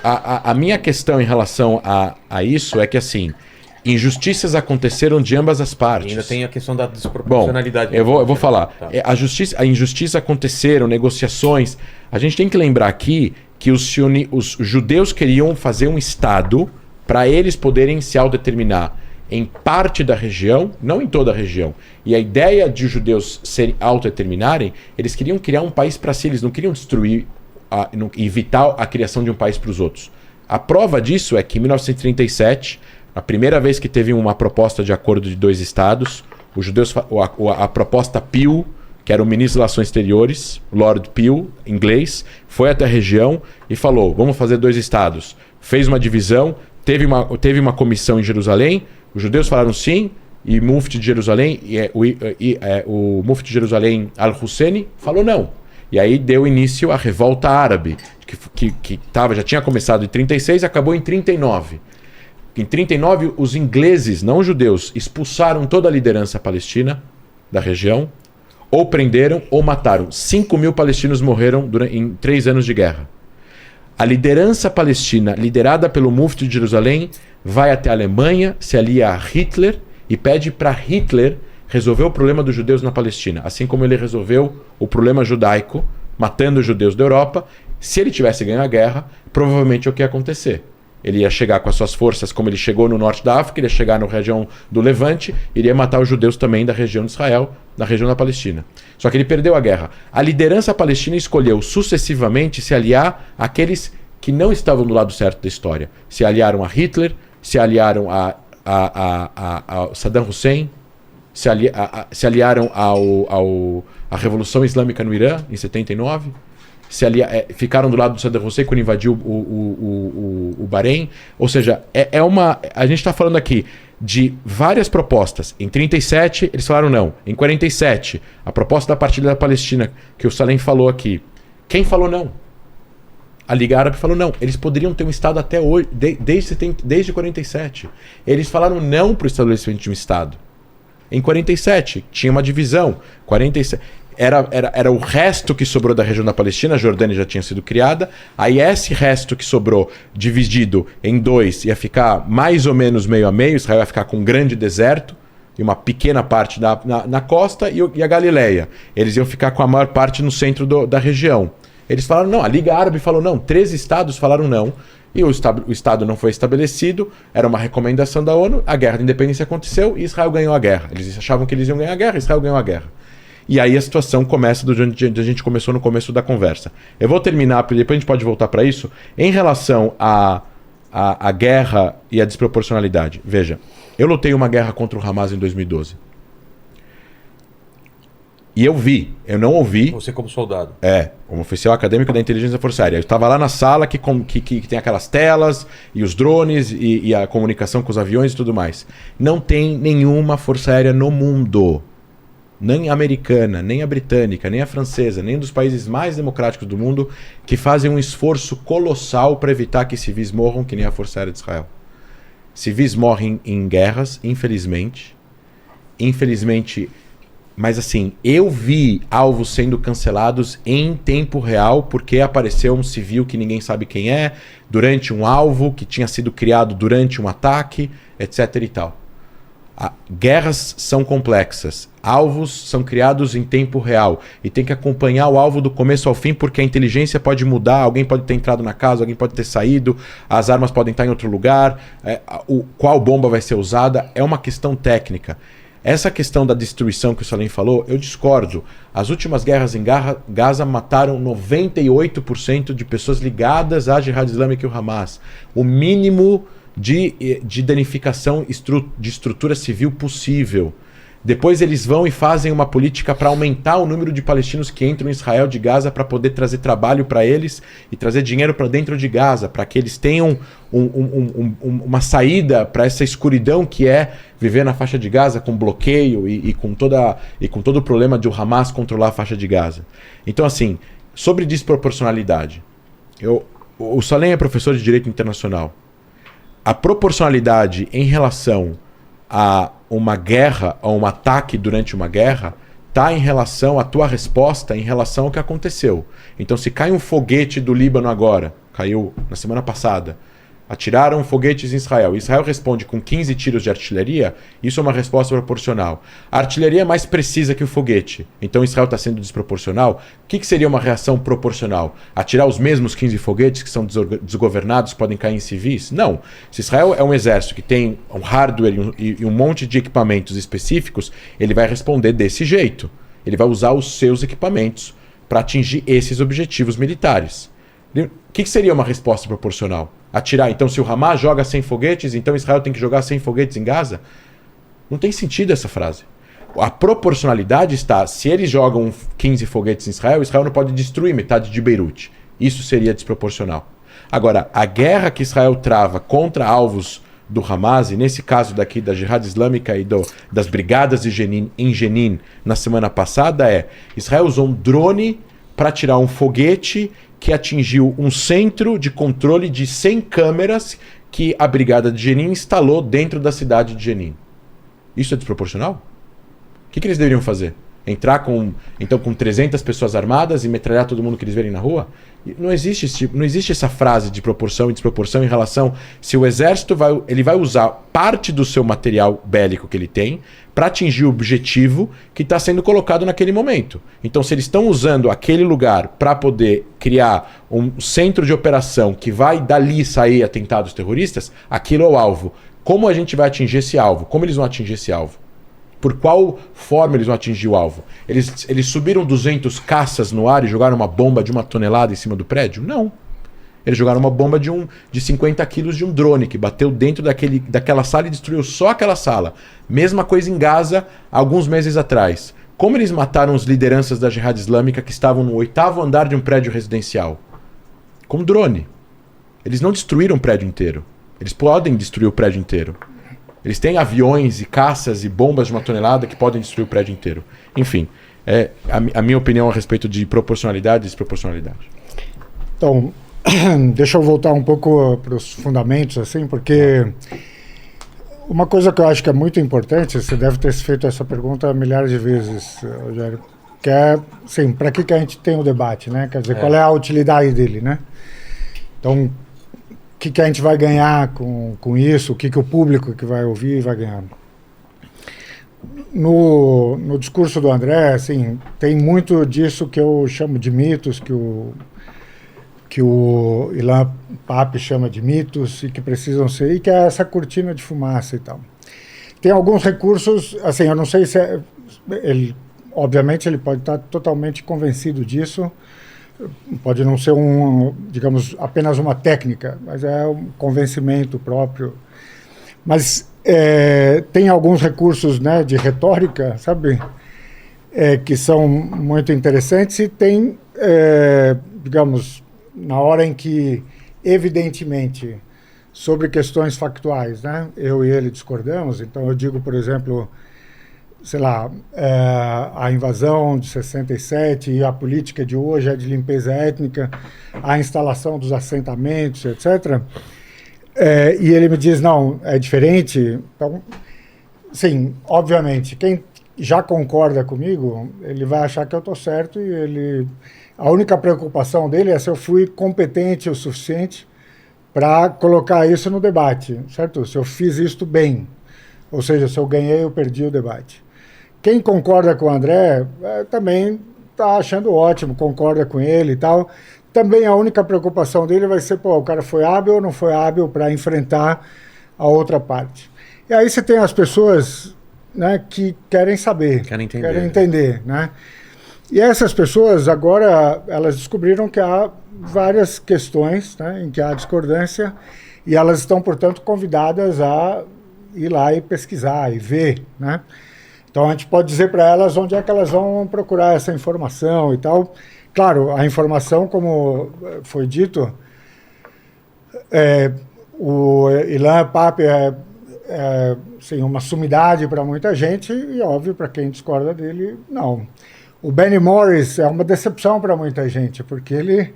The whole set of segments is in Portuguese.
A minha questão em relação a isso é que, assim, injustiças aconteceram de ambas as partes. E ainda tem a questão da desproporcionalidade. Bom, eu vou falar. Tá. A injustiça aconteceram, negociações. A gente tem que lembrar aqui que os judeus queriam fazer um Estado para eles poderem se autodeterminar em parte da região, não em toda a região. E a ideia de os judeus se autodeterminarem, eles queriam criar um país para si, eles não queriam destruir, evitar a criação de um país para os outros. A prova disso é que em 1937, a primeira vez que teve uma proposta de acordo de 2 estados, os judeus, a proposta Peel, que era o ministro das Relações Exteriores, Lord Peel, inglês, foi até a região e falou, vamos fazer 2 estados. Fez uma divisão, teve uma comissão em Jerusalém, os judeus falaram sim, e o Mufti de Jerusalém, o Mufti de Jerusalém Al-Husseini falou não. E aí deu início à revolta árabe, que já tinha começado em 36 e acabou em 39. Em 39, os ingleses, não os judeus, expulsaram toda a liderança palestina da região, ou prenderam ou mataram. 5 mil palestinos morreram em 3 anos de guerra. A liderança palestina, liderada pelo Mufti de Jerusalém, vai até a Alemanha, se alia a Hitler e pede para Hitler resolver o problema dos judeus na Palestina, assim como ele resolveu o problema judaico, matando os judeus da Europa. Se ele tivesse ganho a guerra, provavelmente é o que ia acontecer. Ele ia chegar com as suas forças, como ele chegou no norte da África, ele ia chegar na região do Levante, iria matar os judeus também da região de Israel, na região da Palestina. Só que ele perdeu a guerra. A liderança palestina escolheu sucessivamente se aliar àqueles que não estavam do lado certo da história. Se aliaram a Hitler, se aliaram a Saddam Hussein, se aliaram à Revolução Islâmica no Irã, em 79, ficaram do lado do Saddam Hussein quando invadiu o Bahrein. Ou seja, a gente está falando aqui de várias propostas. Em 37, eles falaram não. Em 47, a proposta da partilha da Palestina, que o Salem falou aqui. Quem falou não? A Liga Árabe falou não. Eles poderiam ter um Estado até hoje, desde 47. Eles falaram não para o estabelecimento de um Estado. Em 47, tinha uma divisão. 47... Era o resto que sobrou da região da Palestina, a Jordânia já tinha sido criada. Aí esse resto que sobrou, dividido em 2, ia ficar mais ou menos meio a meio. Israel ia ficar com um grande deserto e uma pequena parte na costa e a Galileia. Eles iam ficar com a maior parte no centro da região. Eles falaram não, a Liga Árabe falou não, 13 estados falaram não. E o Estado não foi estabelecido, era uma recomendação da ONU, a Guerra da Independência aconteceu e Israel ganhou a guerra. Eles achavam que eles iam ganhar a guerra, Israel ganhou a guerra. E aí a situação começa do onde a gente começou no começo da conversa. Eu vou terminar, depois a gente pode voltar para isso. Em relação à guerra e à desproporcionalidade. Veja, eu lutei uma guerra contra o Hamas em 2012. E eu não ouvi... Você como soldado. Como oficial acadêmico da Inteligência da Força Aérea. Eu estava lá na sala que tem aquelas telas e os drones e a comunicação com os aviões e tudo mais. Não tem nenhuma força aérea no mundo, nem a americana, nem a britânica, nem a francesa, nem dos países mais democráticos do mundo, que fazem um esforço colossal para evitar que civis morram, que nem a Força Aérea de Israel. Civis morrem em guerras, infelizmente. Mas assim, eu vi alvos sendo cancelados em tempo real porque apareceu um civil que ninguém sabe quem é, durante um alvo que tinha sido criado durante um ataque, etc. e tal. Guerras são complexas, alvos são criados em tempo real e tem que acompanhar o alvo do começo ao fim porque a inteligência pode mudar, alguém pode ter entrado na casa, alguém pode ter saído, as armas podem estar em outro lugar, qual bomba vai ser usada, é uma questão técnica. Essa questão da destruição que o Salem falou, eu discordo. As últimas guerras em Gaza mataram 98% de pessoas ligadas à Jihad Islâmica e o Hamas. O mínimo de danificação de estrutura civil possível. Depois eles vão e fazem uma política para aumentar o número de palestinos que entram em Israel de Gaza para poder trazer trabalho para eles e trazer dinheiro para dentro de Gaza, para que eles tenham uma saída para essa escuridão que é viver na faixa de Gaza com bloqueio e com todo o problema de o Hamas controlar a faixa de Gaza. Então assim, sobre desproporcionalidade, o Salem é professor de Direito Internacional. A proporcionalidade em relação a uma guerra, a um ataque durante uma guerra, está em relação à tua resposta, em relação ao que aconteceu. Então, se cai um foguete do Líbano agora, caiu na semana passada, atiraram foguetes em Israel. Israel responde com 15 tiros de artilharia. Isso é uma resposta proporcional. A artilharia é mais precisa que o foguete. Então Israel está sendo desproporcional. O que seria uma reação proporcional? Atirar os mesmos 15 foguetes que são desgovernados, podem cair em civis? Não. Se Israel é um exército que tem um hardware e um monte de equipamentos específicos, ele vai responder desse jeito. Ele vai usar os seus equipamentos para atingir esses objetivos militares. O que seria uma resposta proporcional? Atirar. Então, se o Hamas joga 100 foguetes, então Israel tem que jogar 100 foguetes em Gaza? Não tem sentido essa frase. A proporcionalidade está, se eles jogam 15 foguetes em Israel, Israel não pode destruir metade de Beirute. Isso seria desproporcional. Agora, a guerra que Israel trava contra alvos do Hamas, e nesse caso daqui da Jihad Islâmica e das brigadas de Jenin, em Jenin, na semana passada, Israel usou um drone para tirar um foguete que atingiu um centro de controle de 100 câmeras que a brigada de Jenin instalou dentro da cidade de Jenin. Isso é desproporcional? O que eles deveriam fazer? Entrar com 300 pessoas armadas e metralhar todo mundo que eles verem na rua? Não existe essa frase de proporção e desproporção em relação se o exército vai usar parte do seu material bélico que ele tem para atingir o objetivo que está sendo colocado naquele momento. Então, se eles estão usando aquele lugar para poder criar um centro de operação que vai dali sair atentados terroristas, aquilo é o alvo. Como a gente vai atingir esse alvo? Como eles vão atingir esse alvo? Por qual forma eles vão atingir o alvo? Eles subiram 200 caças no ar e jogaram uma bomba de 1 tonelada em cima do prédio? Não. Eles jogaram uma bomba de 50 quilos de um drone que bateu dentro daquela sala e destruiu só aquela sala. Mesma coisa em Gaza, alguns meses atrás. Como eles mataram os lideranças da Jihad Islâmica que estavam no 8º andar de um prédio residencial? Com drone. Eles não destruíram o prédio inteiro. Eles podem destruir o prédio inteiro. Eles têm aviões e caças e bombas de 1 tonelada que podem destruir o prédio inteiro. Enfim, a minha opinião a respeito de proporcionalidade e desproporcionalidade. Então, deixa eu voltar um pouco para os fundamentos, assim, porque uma coisa que eu acho que é muito importante, você deve ter feito essa pergunta milhares de vezes, Rogério, que é, assim, para que a gente tem o debate, né? Quer dizer, qual é a utilidade dele, né? Então, o que a gente vai ganhar com isso, o que o público que vai ouvir vai ganhar. No discurso do André, assim, tem muito disso que eu chamo de mitos, que o Ilan Pappe chama de mitos e que precisam ser, e que é essa cortina de fumaça e tal. Tem alguns recursos, assim, eu não sei se obviamente ele pode estar totalmente convencido disso, pode não ser digamos, apenas uma técnica, mas é um convencimento próprio. Mas tem alguns recursos, né, de retórica, sabe, que são muito interessantes e tem, digamos, na hora em que, evidentemente, sobre questões factuais, né, eu e ele discordamos, então eu digo, por exemplo, sei lá, a invasão de 67 e a política de hoje é de limpeza étnica, a instalação dos assentamentos, etc. E ele me diz, não, é diferente. Então, sim, obviamente, quem já concorda comigo, ele vai achar que eu estou certo e a única preocupação dele é se eu fui competente o suficiente para colocar isso no debate, certo? Se eu fiz isto bem, ou seja, se eu ganhei ou perdi o debate. Quem concorda com o André também está achando ótimo, concorda com ele e tal. Também a única preocupação dele vai ser, o cara foi hábil ou não foi hábil para enfrentar a outra parte. E aí você tem as pessoas, né, que querem saber, querem entender, né? E essas pessoas agora, elas descobriram que há várias questões, né, em que há discordância e elas estão, portanto, convidadas a ir lá e pesquisar e ver, né? Então a gente pode dizer para elas onde é que elas vão procurar essa informação e tal. Claro, a informação, como foi dito, o Ilan Pappe assim, uma sumidade para muita gente e, óbvio, para quem discorda dele, não. O Benny Morris é uma decepção para muita gente, porque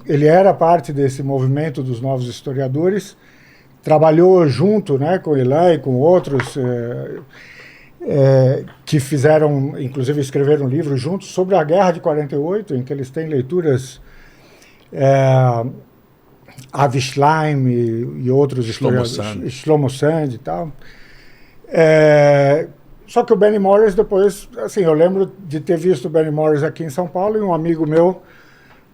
ele era parte desse movimento dos novos historiadores, trabalhou junto, né, com o Ilan e com outros que fizeram, inclusive escreveram um livro juntos sobre a Guerra de 48, em que eles têm leituras Avi Schleim e outros historiadores, Shlomo Sand e tal. Só que o Benny Morris depois, assim, eu lembro de ter visto o Benny Morris aqui em São Paulo e um amigo meu,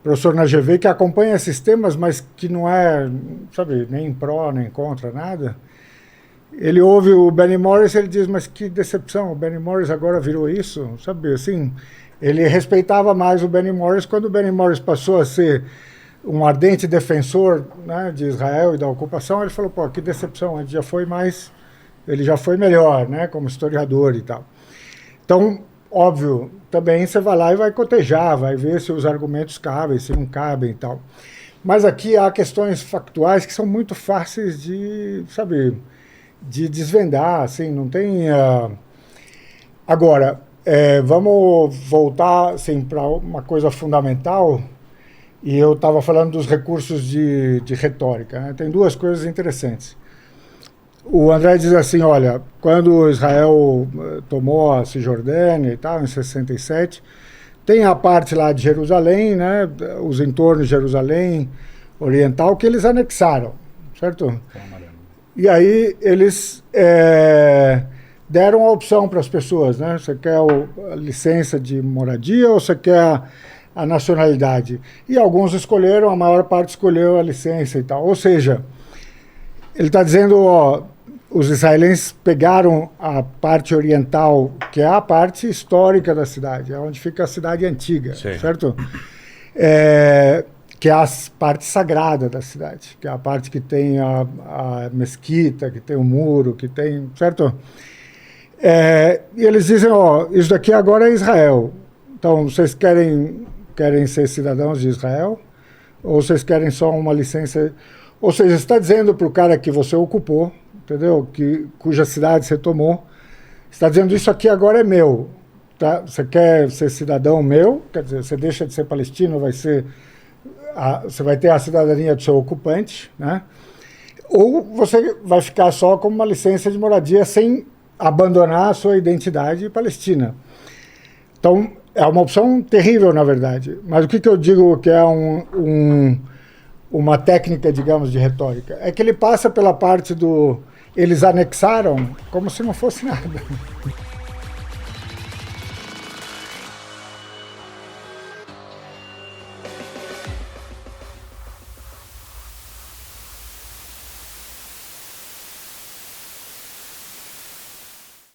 professor na GV, que acompanha esses temas, mas que não é, sabe, nem pró, nem contra, nada. Ele ouve o Benny Morris e ele diz, mas que decepção, o Benny Morris agora virou isso, sabe, assim, ele respeitava mais o Benny Morris quando o Benny Morris passou a ser um ardente defensor, né, de Israel e da ocupação. Ele falou, pô, que decepção, ele já foi melhor, né, como historiador e tal. Então, óbvio, também você vai lá e vai cotejar, vai ver se os argumentos cabem, se não cabem e tal. Mas aqui há questões factuais que são muito fáceis de, sabe, de desvendar, assim, não tem... Agora, vamos voltar, assim, para uma coisa fundamental, e eu estava falando dos recursos de retórica, né? Tem duas coisas interessantes. O André diz assim, olha, quando Israel tomou a Cisjordânia e tal, em 67, tem a parte lá de Jerusalém, né, os entornos de Jerusalém Oriental, que eles anexaram, certo? E aí eles deram a opção para as pessoas, né? Você quer a licença de moradia ou você quer a nacionalidade? E alguns escolheram, a maior parte escolheu a licença e tal. Ou seja, ele está dizendo, ó, os israelenses pegaram a parte oriental, que é a parte histórica da cidade, é onde fica a cidade antiga, sim, certo? Que é a parte sagrada da cidade, que é a parte que tem a mesquita, que tem o muro, que tem, certo? E eles dizem, ó, isso daqui agora é Israel. Então, vocês querem ser cidadãos de Israel? Ou vocês querem só uma licença? Ou seja, você está dizendo para o cara que você ocupou, entendeu? Cuja cidade você tomou, está dizendo, isso aqui agora é meu. Tá? Você quer ser cidadão meu? Quer dizer, você deixa de ser palestino, você vai ter a cidadania do seu ocupante, né? Ou você vai ficar só com uma licença de moradia sem abandonar a sua identidade palestina. Então, é uma opção terrível, na verdade. Mas o que eu digo que é uma técnica, digamos, de retórica? É que ele passa pela parte do... Eles anexaram como se não fosse nada.